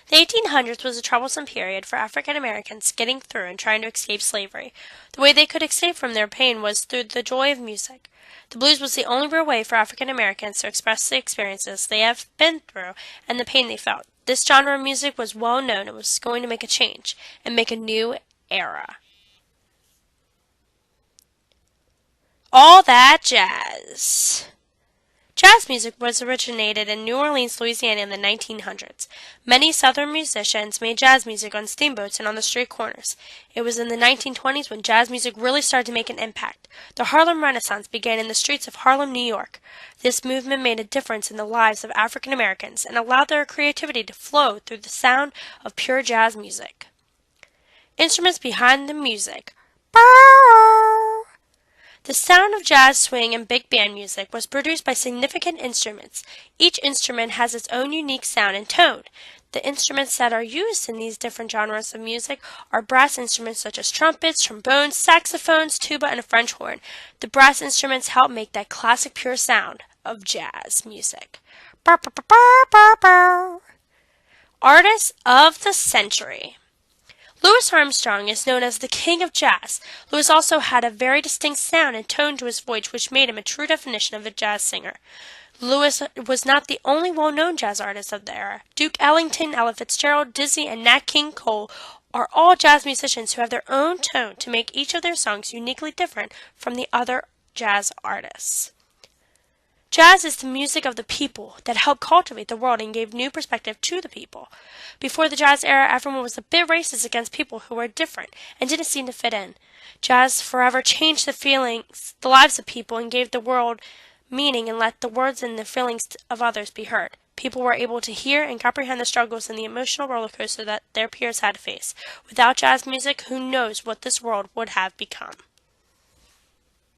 The 1800s was a troublesome period for African Americans getting through and trying to escape slavery. The way they could escape from their pain was through the joy of music. The blues was the only real way for African Americans to express the experiences they have been through and the pain they felt. This genre of music was well known and was going to make a change and make a new era. All that jazz. Jazz music was originated in New Orleans, Louisiana in the 1900s. Many Southern musicians made jazz music on steamboats and on the street corners. It was in the 1920s when jazz music really started to make an impact. The Harlem Renaissance began in the streets of Harlem, New York. This movement made a difference in the lives of African Americans and allowed their creativity to flow through the sound of pure jazz music. Instruments behind the music. The sound of jazz, swing, and big band music was produced by significant instruments. Each instrument has its own unique sound and tone. The instruments that are used in these different genres of music are brass instruments such as trumpets, trombones, saxophones, tuba, and a French horn. The brass instruments help make that classic pure sound of jazz music. Artists of the Century. Louis Armstrong is known as the king of jazz. Louis also had a very distinct sound and tone to his voice which made him a true definition of a jazz singer. Louis was not the only well-known jazz artist of the era. Duke Ellington, Ella Fitzgerald, Dizzy, and Nat King Cole are all jazz musicians who have their own tone to make each of their songs uniquely different from the other jazz artists. Jazz is the music of the people that helped cultivate the world and gave new perspective to the people. Before the jazz era, everyone was a bit racist against people who were different and didn't seem to fit in. Jazz forever changed the lives of people, and gave the world meaning and let the words and the feelings of others be heard. People were able to hear and comprehend the struggles and the emotional roller coaster that their peers had to face. Without jazz music, who knows what this world would have become.